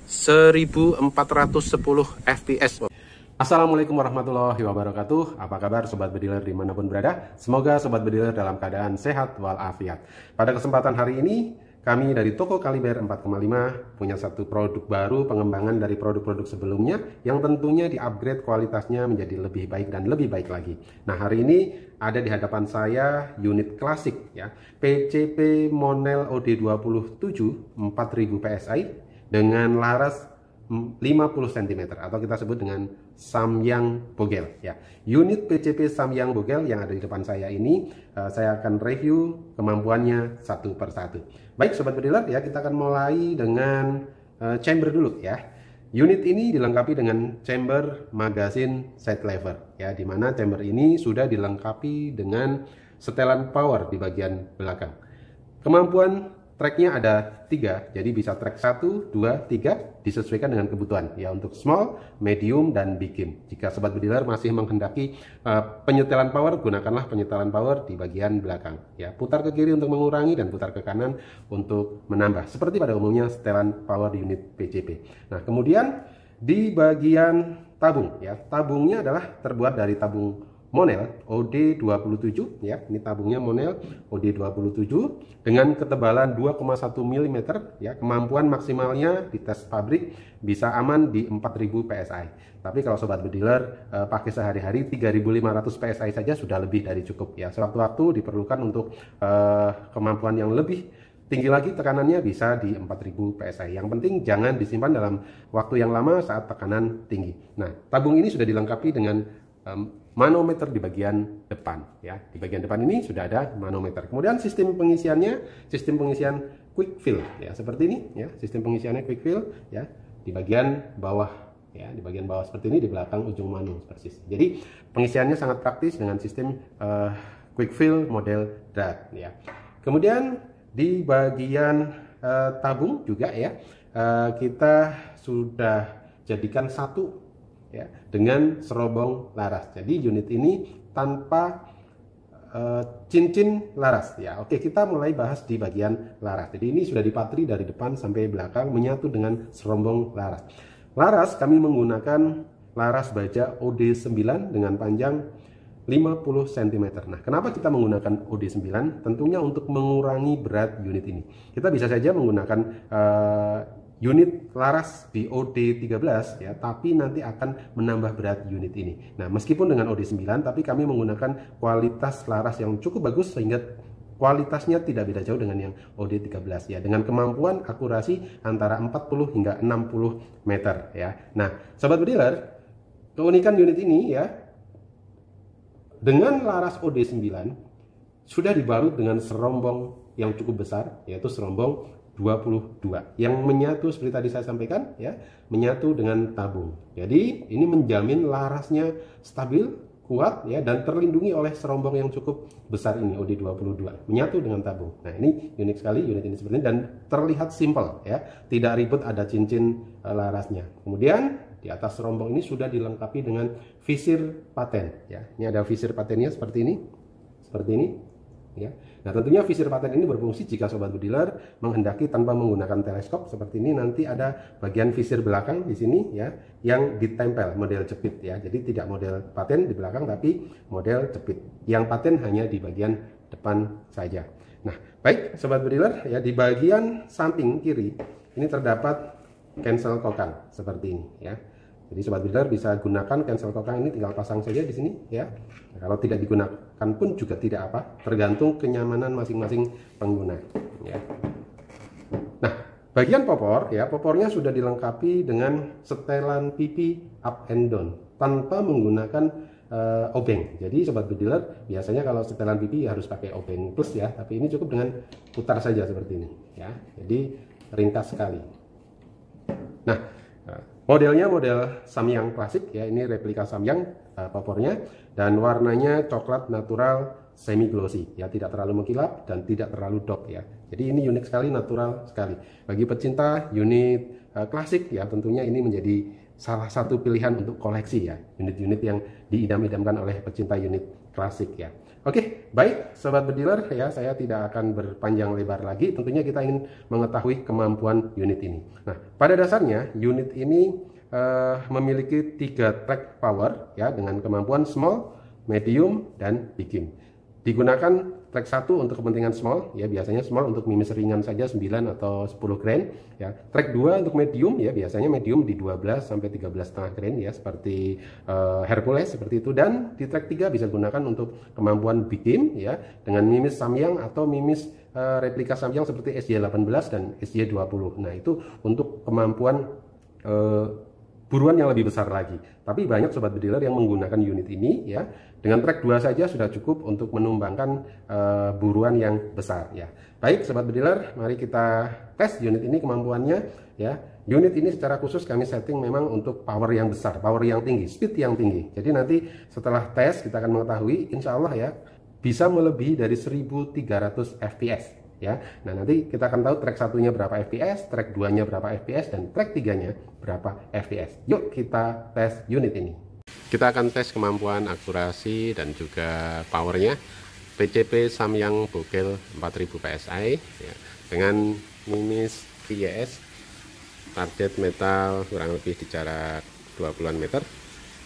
1410 fps. Assalamualaikum warahmatullahi wabarakatuh. Apa kabar sobat bediler dimanapun berada? Semoga sobat bediler dalam keadaan sehat walafiat. Pada kesempatan hari ini kami dari toko Kaliber 4,5 punya satu produk baru, pengembangan dari produk-produk sebelumnya yang tentunya di-upgrade kualitasnya menjadi lebih baik dan lebih baik lagi. Nah, hari ini ada di hadapan saya unit klasik ya, PCP Monel OD27 4000 PSI dengan laras 50 cm atau kita sebut dengan Samyang Bogel ya. Unit PCP Samyang Bogel yang ada di depan saya ini saya akan review kemampuannya satu persatu. Baik sobat bediler ya, kita akan mulai dengan chamber dulu ya. Unit ini dilengkapi dengan chamber magazine side lever ya, dimana chamber ini sudah dilengkapi dengan setelan power di bagian belakang. Kemampuan tracknya ada 3, jadi bisa track 1, 2, 3 disesuaikan dengan kebutuhan ya, untuk small, medium, dan big. Jika sobat bediler masih menghendaki penyetelan power, gunakanlah penyetelan power di bagian belakang ya, putar ke kiri untuk mengurangi dan putar ke kanan untuk menambah, seperti pada umumnya setelan power di unit PCP. Nah, kemudian di bagian tabung ya, tabungnya adalah terbuat dari tabung Monel OD27 ya. Ini tabungnya Monel OD27 dengan ketebalan 2,1 mm ya. Kemampuan maksimalnya di tes pabrik bisa aman di 4000 PSI. Tapi kalau sobat bediler pakai sehari-hari 3500 PSI saja sudah lebih dari cukup ya. Sewaktu-waktu diperlukan untuk kemampuan yang lebih tinggi lagi, tekanannya bisa di 4000 PSI. Yang penting jangan disimpan dalam waktu yang lama saat tekanan tinggi. Nah, tabung ini sudah dilengkapi dengan manometer di bagian depan ya. Di bagian depan ini sudah ada manometer. Kemudian sistem pengisiannya, sistem pengisian quick fill ya, seperti ini ya. Sistem pengisiannya quick fill ya, di bagian bawah ya, di bagian bawah seperti ini, di belakang ujung manu persis. Jadi pengisiannya sangat praktis dengan sistem quick fill model DRAD ya. Kemudian di bagian tabung juga ya, kita sudah jadikan satu ya, dengan serobong laras. Jadi unit ini tanpa cincin laras ya. Oke, kita mulai bahas di bagian laras. Jadi ini sudah dipatri dari depan sampai belakang menyatu dengan serombong laras. Laras kami menggunakan laras baja OD9 dengan panjang 50 cm. Nah, kenapa kita menggunakan OD9? Tentunya untuk mengurangi berat unit ini. Kita bisa saja menggunakan unit laras di OD13 ya, tapi nanti akan menambah berat unit ini. Nah, meskipun dengan OD9 tapi kami menggunakan kualitas laras yang cukup bagus sehingga kualitasnya tidak beda jauh dengan yang OD13 ya, dengan kemampuan akurasi antara 40 hingga 60 meter ya. Nah, sobat bediler, keunikan unit ini ya, dengan laras OD9 sudah dibalut dengan serombong yang cukup besar, yaitu serombong 22 yang menyatu seperti tadi saya sampaikan ya, menyatu dengan tabung. Jadi ini menjamin larasnya stabil, kuat ya, dan terlindungi oleh serombong yang cukup besar ini OD22 menyatu dengan tabung. Nah, ini unik sekali unit ini seperti ini dan terlihat simpel ya, tidak ribet ada cincin larasnya. Kemudian di atas serombong ini sudah dilengkapi dengan visir paten ya. Ini ada visir patennya seperti ini ya. Nah, tentunya visir paten ini berfungsi jika sobat bediler menghendaki tanpa menggunakan teleskop seperti ini, nanti ada bagian visir belakang di sini ya, yang ditempel model jepit ya. Jadi tidak model paten di belakang tapi model jepit. Yang paten hanya di bagian depan saja. Nah, baik sobat bediler ya, di bagian samping kiri ini terdapat cancel kokang seperti ini ya. Jadi sobat bediler bisa gunakan cancel kokang ini, tinggal pasang saja di sini ya. Nah, kalau tidak digunakan pun juga tidak apa, tergantung kenyamanan masing-masing pengguna ya. Nah, bagian popor ya, popornya sudah dilengkapi dengan setelan pipi up and down tanpa menggunakan obeng. Jadi sobat bediler biasanya kalau setelan pipi harus pakai obeng plus ya, tapi ini cukup dengan putar saja seperti ini ya. Jadi ringkas sekali. Nah, modelnya model Samyang klasik ya, ini replika Samyang popornya, dan warnanya coklat natural semi glossy ya, tidak terlalu mengkilap dan tidak terlalu dop ya. Jadi ini unik sekali, natural sekali. Bagi pecinta unit klasik ya, tentunya ini menjadi salah satu pilihan untuk koleksi ya, unit-unit yang diidam-idamkan oleh pecinta unit klasik ya. Oke, baik Sobat Bediler ya, saya tidak akan berpanjang lebar lagi. Tentunya kita ingin mengetahui kemampuan unit ini. Nah, pada dasarnya unit ini memiliki 3 track power ya, dengan kemampuan small, medium, dan big. Digunakan track 1 untuk kepentingan small ya, biasanya small untuk mimis ringan saja 9 atau 10 grain ya. Track 2 untuk medium ya, biasanya medium di 12 sampai 13,5 grain ya, seperti Hercules seperti itu. Dan di track 3 bisa gunakan untuk kemampuan big game ya, dengan mimis Samyang atau mimis replika Samyang seperti SJ18 dan SJ20. Nah, itu untuk kemampuan buruan yang lebih besar lagi. Tapi banyak Sobat Bediler yang menggunakan unit ini ya, dengan track 2 saja sudah cukup untuk menumbangkan buruan yang besar ya. Baik Sobat Bediler, mari kita tes unit ini kemampuannya ya. Unit ini secara khusus kami setting memang untuk power yang besar, power yang tinggi, speed yang tinggi. Jadi nanti setelah tes kita akan mengetahui insya Allah ya, bisa melebihi dari 1300 fps ya. Nah, nanti kita akan tahu track satunya berapa fps, track 2-nya berapa fps, dan track 3-nya berapa fps. Yuk kita tes unit ini. Kita akan tes kemampuan akurasi dan juga powernya PCP Samyang Bogel 4000 PSI ya, dengan mimis PYS, target metal kurang lebih di jarak 20-an meter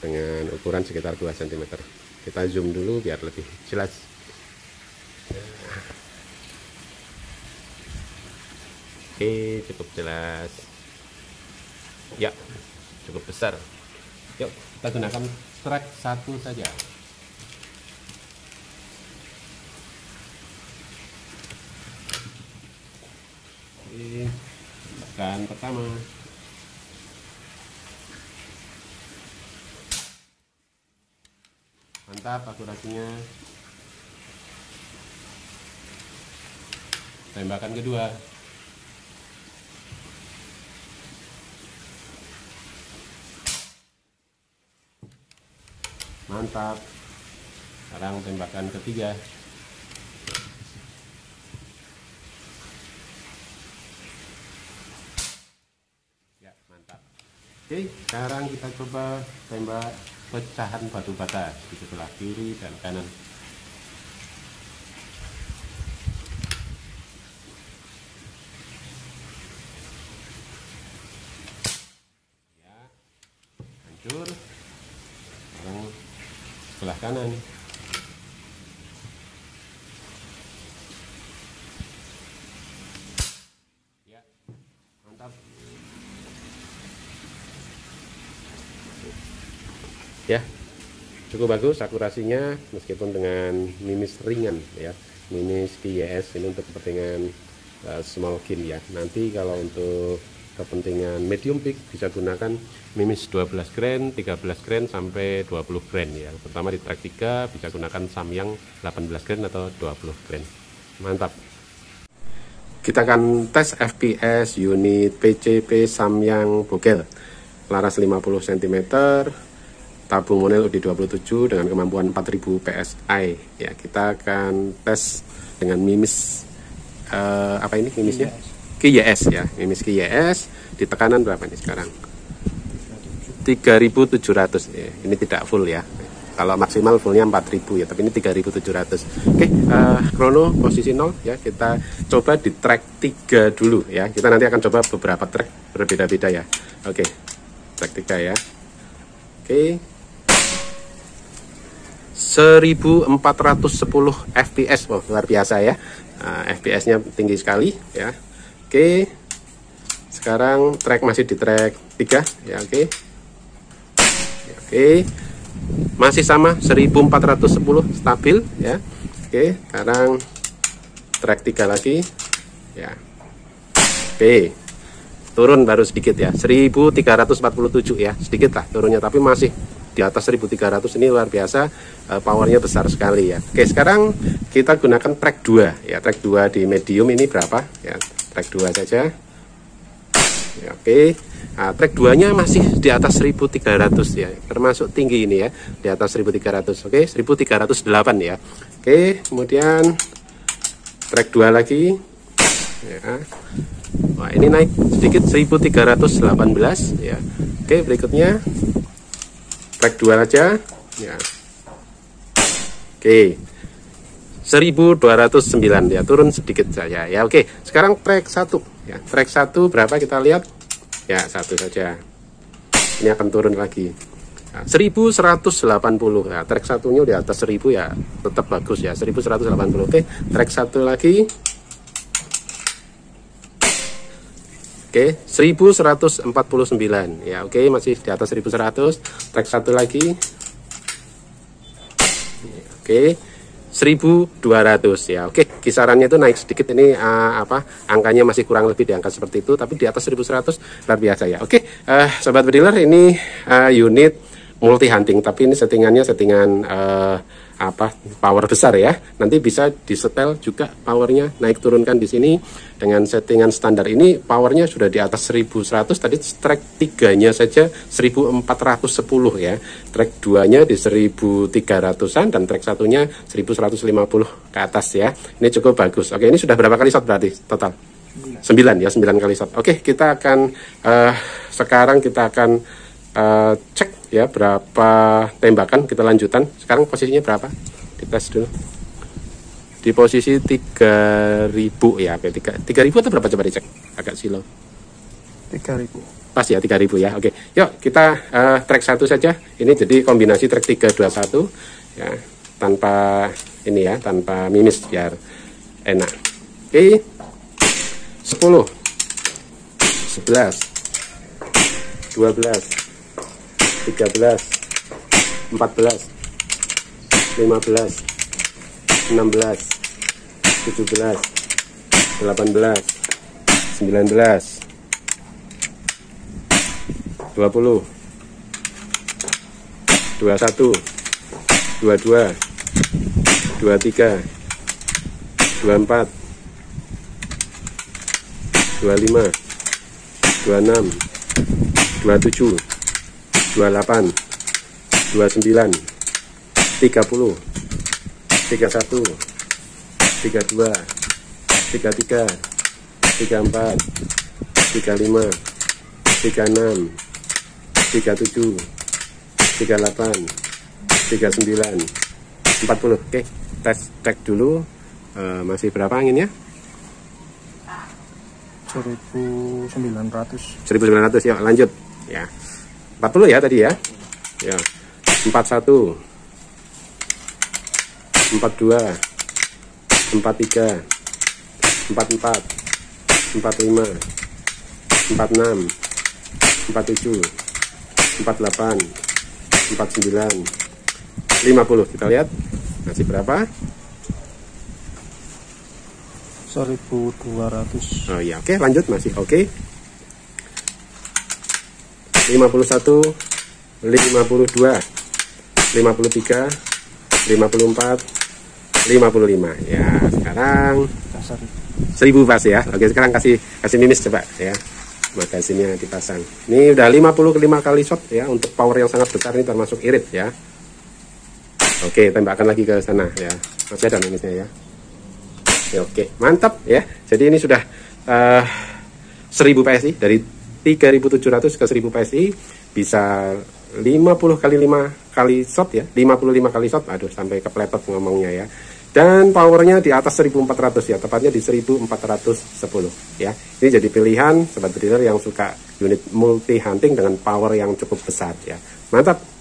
dengan ukuran sekitar 2 cm. Kita zoom dulu biar lebih jelas. Oke, cukup jelas ya, cukup besar. Yuk kita gunakan track 1 saja. Oke, tekan pertama. Mantap akurasinya. Tembakan kedua. Mantap. Sekarang tembakan ketiga. Ya, mantap. Oke, sekarang kita coba tembak pecahan batu bata di sebelah kiri dan kanan. Ya, hancur. Sekarang sebelah kanan. Ya, mantap. Ya, cukup bagus akurasinya meskipun dengan mimis ringan ya, mimis PYS ini untuk kepentingan small game ya. Nanti kalau untuk kepentingan medium peak bisa gunakan mimis 12 grain, 13 grain sampai 20 grain ya. Pertama di track 3 bisa gunakan Samyang 18 grain atau 20 grain. Mantap. Kita akan tes FPS unit PCP Samyang Bogel laras 50 cm, tabung monel UD27 dengan kemampuan 4000 PSI ya. Kita akan tes dengan mimis apa ini mimisnya? QYS ya, mimis QYS di tekanan berapa nih sekarang? 3700 ya. Ini tidak full ya. Kalau maksimal fullnya 4000 ya, tapi ini 3700. Oke, krono posisi 0 ya. Kita coba di track 3 dulu ya. Kita nanti akan coba beberapa track berbeda-beda ya. Oke, track 3 ya. Oke. 1410 fps, oh, luar biasa ya. FPS-nya tinggi sekali ya. Oke, sekarang track masih di track 3 ya. Oke, masih sama 1410 stabil ya. Oke, sekarang track 3 lagi ya. Oke, turun baru sedikit ya, 1347 ya, sedikit lah turunnya, tapi masih di atas 1300. Ini luar biasa, powernya besar sekali ya. Oke, sekarang kita gunakan track 2 ya. Track 2 di medium ini berapa ya, track 2 saja ya. Oke, nah, track 2 nya masih di atas 1300 ya, termasuk tinggi ini ya, di atas 1300. Oke, 1308 ya. Oke, kemudian track 2 lagi ya. Wah, ini naik sedikit 1318 ya. Oke, berikutnya track 2 aja ya. Oke, 1209 ya, turun sedikit saja ya. Oke, sekarang track 1 ya. Track 1 berapa kita lihat? Ya, 1 saja. Ini akan turun lagi. Nah, 1180 ya. Track 1-nya di atas 1000 ya, tetap bagus ya. 1180. Oke, track 1 lagi. Oke, 1149 ya. Oke, masih di atas 1100. Track 1 lagi. Oke, 1200 ya. Oke, kisarannya itu naik sedikit ini, angkanya masih kurang lebih di angka seperti itu, tapi di atas 1100 luar biasa ya. Oke, sobat bediler, ini unit multi hunting, tapi ini settingannya settingan power besar ya. Nanti bisa disetel juga powernya, naik turunkan di sini. Dengan settingan standar ini powernya sudah di atas 1100. Tadi track 3-nya saja 1410 ya. Track 2-nya di 1300-an dan track 1-nya 1150 ke atas ya. Ini cukup bagus. Oke, ini sudah berapa kali shot berarti total? 9 ya, 9 kali shot. Oke, kita akan sekarang kita akan cek ya berapa tembakan. Kita lanjutan. Sekarang posisinya berapa? Dites dulu. Di posisi 3000 ya. Oke, 3000 atau berapa, coba dicek. Agak silau. 3000. Pas ya, 3000 ya. Oke. Yuk kita track 1 saja. Ini jadi kombinasi track 321 ya, tanpa ini ya, tanpa mimis biar enak. Oke. 10 11 12 13 14 15 16 17 18 19 20 21 22 23 24 25 26 27 28 29 30 31 32 33 34 35 36 37 38 39 40. Oke, tes cek dulu. Masih berapa anginnya? 1900. 1900 ya, lanjut ya. 40 ya tadi ya. Ya. 41 42 43 44 45 46 47 48 49 50. Kita lihat masih berapa? 1200. Oh iya, oke, lanjut, masih oke. 51 52 53 54 55 ya. Sekarang 1000 pas ya. Oke, sekarang kasih mimis coba ya. Magazinnya dipasang. Ini udah 55 kali shot ya, untuk power yang sangat besar, ini termasuk irit ya. Oke, tembakan lagi ke sana ya. Masih ada mimisnya ya. Oke, mantap ya. Jadi ini sudah 1000 PSI, dari 3700 ke 1000 PSI, bisa 50 kali 5 kali shot ya, 55 kali shot. Aduh, sampai kepletot ngomongnya ya. Dan powernya di atas 1400 ya, tepatnya di 1410 ya. Ini jadi pilihan sobat bediler yang suka unit multi hunting dengan power yang cukup besar ya. Mantap.